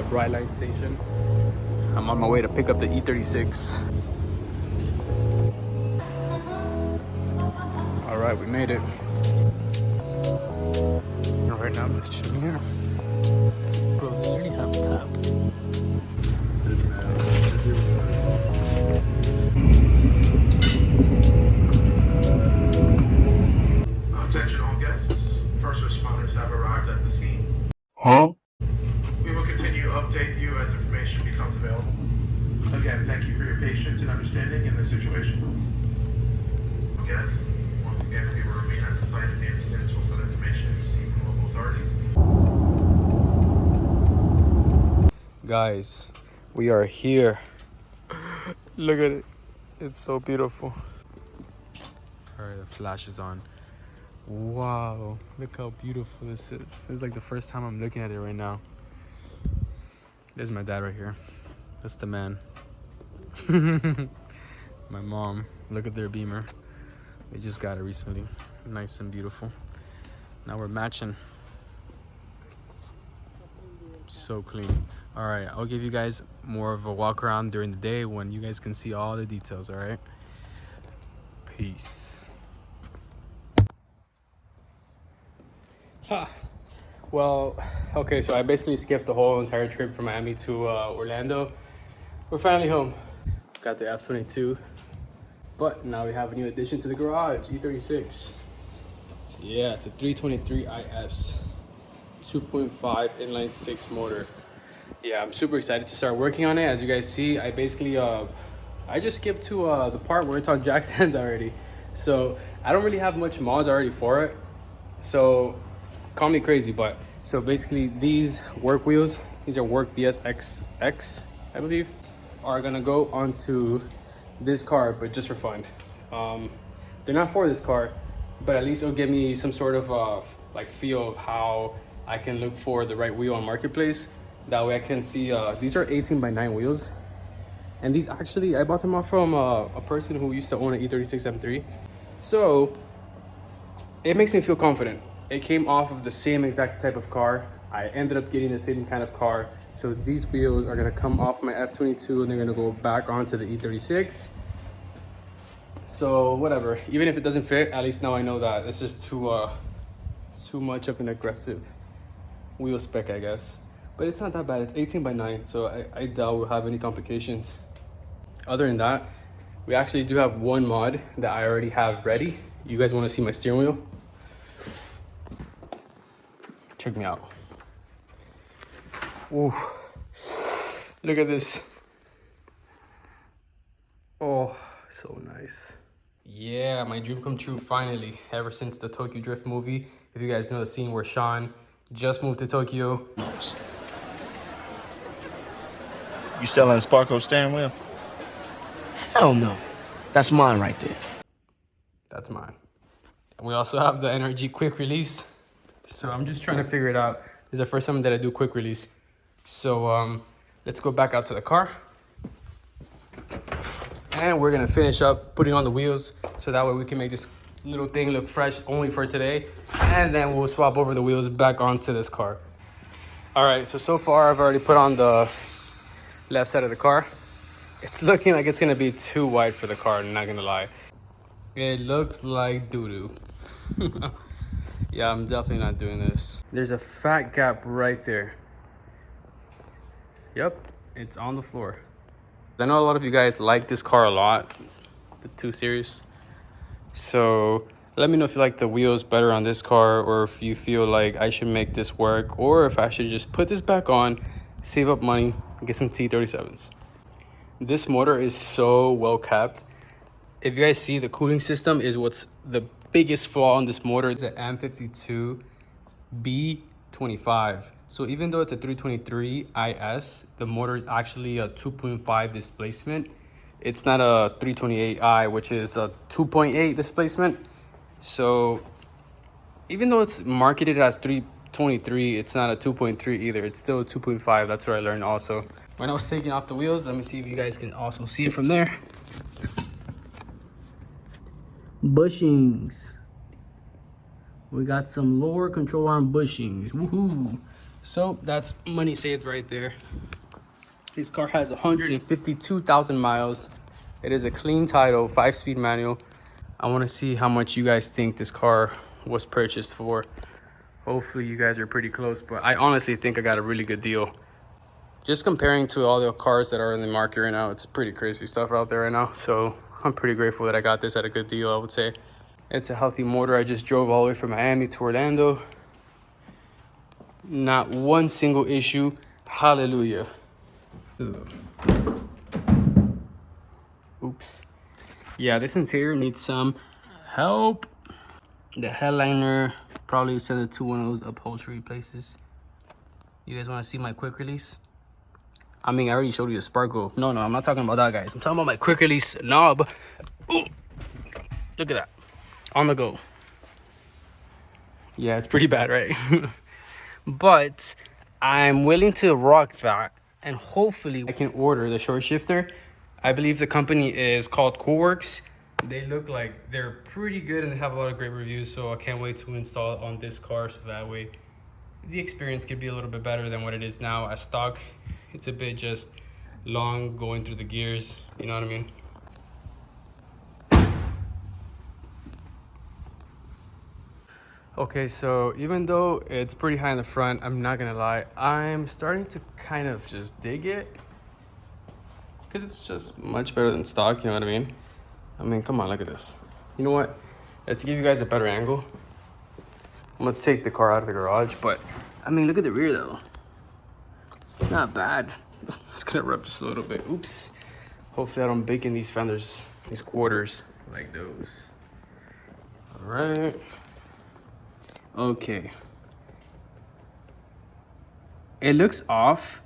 bright light station. I'm on my way to pick up the E36. All right, we made it. All right, now I'm just chilling here. Bro, they already have a tap. Attention all guests. First responders have arrived at the scene. Huh? We will continue to update you as information becomes available. Again, thank you for your patience and understanding in this situation. Guests, once again, we will remain at the site of the incident until further information is received from local authorities. Guys, we are here. Look at it. It's so beautiful. All right, the flash is on. Wow, look how beautiful this is. This is like the first time I'm looking at it right now. There's my dad right here. That's the man. My mom, look at their Beamer. They just got it recently. Nice and beautiful. Now we're matching. So clean. All right, I'll give you guys more of a walk around during the day when you guys can see all the details, all right? Peace. Ha. Well, okay, so I basically skipped the whole entire trip from Miami to Orlando. We're finally home. Got the F-22, but now we have a new addition to the garage, E36. Yeah, it's a 323 IS, 2.5 inline 6 motor. Yeah, I'm super excited to start working on it. As you guys see, I basically, I just skipped to the part where it's on jack stands already. So I don't really have much mods already for it. So call me crazy, but so basically these work wheels, these are work VSXX, I believe, are gonna go onto this car, but just for fun. They're not for this car, but at least it'll give me some sort of like feel of how I can look for the right wheel on Marketplace. That way I can see, these are 18x9 wheels. And these actually, I bought them off from a person who used to own an E36 M3. So it makes me feel confident. It came off of the same exact type of car. I ended up getting the same kind of car. So these wheels are gonna come off my F-22 and they're gonna go back onto the E36. So whatever, even if it doesn't fit, at least now I know that it's just too much of an aggressive wheel spec, I guess. But it's not that bad, it's 18x9, so I doubt we'll have any complications. Other than that, we actually do have one mod that I already have ready. You guys wanna see my steering wheel? Check me out. Ooh, look at this. Oh, so nice. Yeah, my dream come true finally. Ever since the Tokyo Drift movie. If you guys know the scene where Sean just moved to Tokyo. You selling Sparko steering wheel? Hell no. That's mine right there. That's mine. And we also have the NRG quick release. So I'm just trying to figure it out. This is the first time that I do quick release. So let's go back out to the car. And we're gonna finish up putting on the wheels so that way we can make this little thing look fresh only for today. And then we'll swap over the wheels back onto this car. All right, so far I've already put on the left side of the car. It's looking like it's gonna be too wide for the car, I'm not gonna lie. It looks like doo-doo. Yeah, I'm definitely not doing this. There's a fat gap right there. Yep, it's on the floor. I know a lot of you guys like this car a lot, the 2 Series. So let me know if you like the wheels better on this car, or if you feel like I should make this work, or if I should just put this back on, save up money, and get some T37s. This motor is so well kept. If you guys see, the cooling system is what's the biggest flaw on this motor. It's an M52 B25. So even though it's a 323 IS, the motor is actually a 2.5 displacement. It's not a 328i, which is a 2.8 displacement. So even though it's marketed as 323, it's not a 2.3 either. It's still a 2.5. That's what I learned also. When I was taking off the wheels, let me see if you guys can also see it from there. Bushings. We got some lower control arm bushings. Woohoo! So that's money saved right there. This car has 152,000 miles. It is a clean title, 5-speed manual. I want to see how much you guys think this car was purchased for. Hopefully you guys are pretty close, but I honestly think I got a really good deal. Just comparing to all the cars that are in the market right now, it's pretty crazy stuff out there right now. So I'm pretty grateful that I got this at a good deal, I would say. It's a healthy motor. I just drove all the way from Miami to Orlando. Not one single issue. Hallelujah. Oops. Yeah, this interior needs some help. The headliner, probably send it to one of those upholstery places. You guys want to see my quick release? I mean, I already showed you the sparkle. No, I'm not talking about that, guys. I'm talking about my quick release knob. Ooh, look at that. On the go. Yeah, it's pretty bad, right? But I'm willing to rock that. And hopefully I can order the short shifter. I believe the company is called Coolworks. They look like they're pretty good and they have a lot of great reviews. So I can't wait to install it on this car. So that way the experience could be a little bit better than what it is now as stock. It's a bit just long going through the gears, you know what I mean? Okay, so even though it's pretty high in the front, I'm not gonna lie, I'm starting to kind of just dig it. Because it's just much better than stock, you know what I mean? I mean, come on, look at this. You know what? Let's give you guys a better angle. I'm gonna take the car out of the garage, but I mean, look at the rear though. It's not bad. It's gonna rub just a little bit. Oops. Hopefully I don't bake in these fenders, these quarters like those. All right. Okay. It looks off,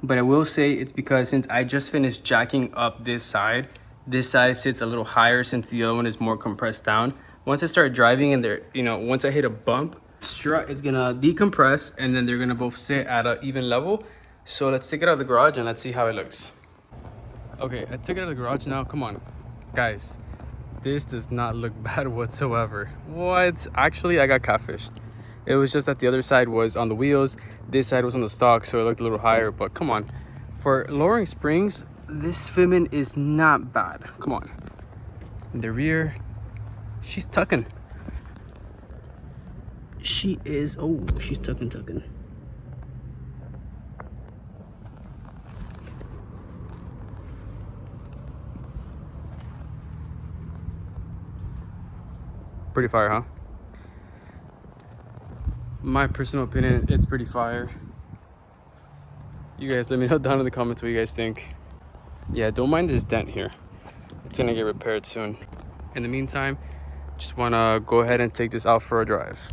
but I will say it's because since I just finished jacking up this side sits a little higher since the other one is more compressed down. Once I start driving and there, you know, once I hit a bump, strut is gonna decompress and then they're gonna both sit at an even level. So let's take it out of the garage and let's see how it looks. Okay, I took it out of the garage now. Come on, guys. This does not look bad whatsoever. What? Actually, I got catfished. It was just that the other side was on the wheels. This side was on the stock, so it looked a little higher. But come on. For lowering springs, this fitment is not bad. Come on. In the rear, she's tucking. She is. Oh, she's tucking. Pretty fire, huh? My personal opinion, it's pretty fire. You guys let me know down in the comments what you guys think. Yeah, don't mind this dent here. It's gonna get repaired soon. In the meantime, just wanna go ahead and take this out for a drive.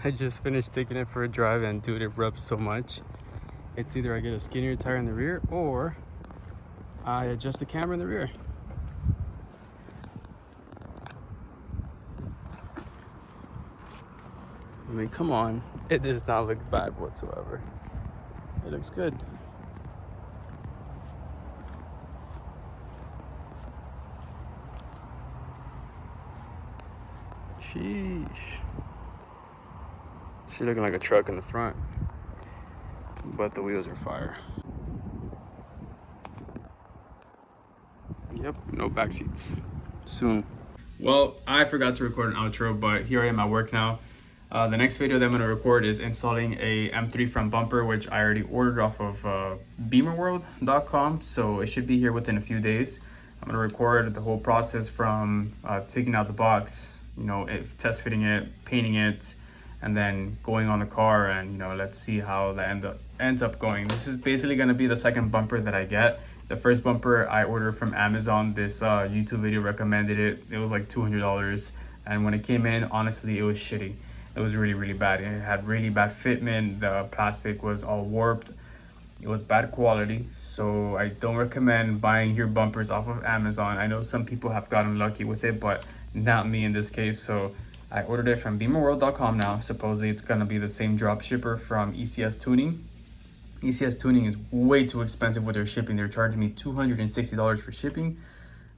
I just finished taking it for a drive and dude, it rubs so much. It's either I get a skinnier tire in the rear or I adjust the camera in the rear. I mean, come on. It does not look bad whatsoever. It looks good. Sheesh. She's looking like a truck in the front, but the wheels are fire. Yep, no back seats. Soon. Well, I forgot to record an outro, but here I am at work now. The next video that I'm gonna record is installing a M3 front bumper, which I already ordered off of beamerworld.com, so it should be here within a few days. I'm gonna record the whole process from taking out the box, you know, test fitting it, painting it, and then going on the car, and you know, let's see how that ends up going. This is basically gonna be the second bumper that I get. The first bumper I ordered from Amazon. This YouTube video recommended it. It was like $200, and when it came in, honestly, it was shitty. It was really bad. It had really bad fitment. The plastic was all warped. It was bad quality, so I don't recommend buying your bumpers off of Amazon. I know some people have gotten lucky with it, but not me in this case. So I ordered it from beamerworld.com now. Supposedly it's gonna be the same drop shipper from ECS Tuning. ECS Tuning is way too expensive with their shipping. They're charging me $260 for shipping.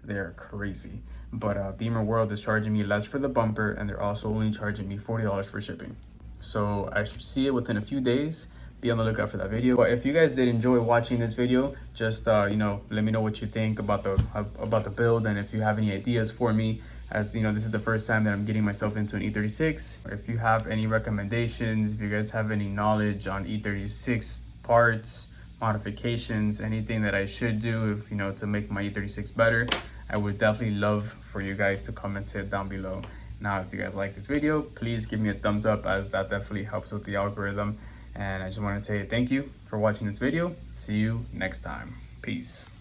They're crazy. But Beamer World is charging me less for the bumper, and they're also only charging me $40 for shipping. So I should see it within a few days. Be on the lookout for that video. But if you guys did enjoy watching this video, just you know, let me know what you think about the build, and if you have any ideas for me. As you know, this is the first time that I'm getting myself into an E36. If you have any recommendations, if you guys have any knowledge on E36 parts, modifications, anything that I should do, if you know, to make my E36 better, I would definitely love for you guys to comment it down below. Now, if you guys like this video, please give me a thumbs up, as that definitely helps with the algorithm. And I just want to say thank you for watching this video. See you next time. Peace.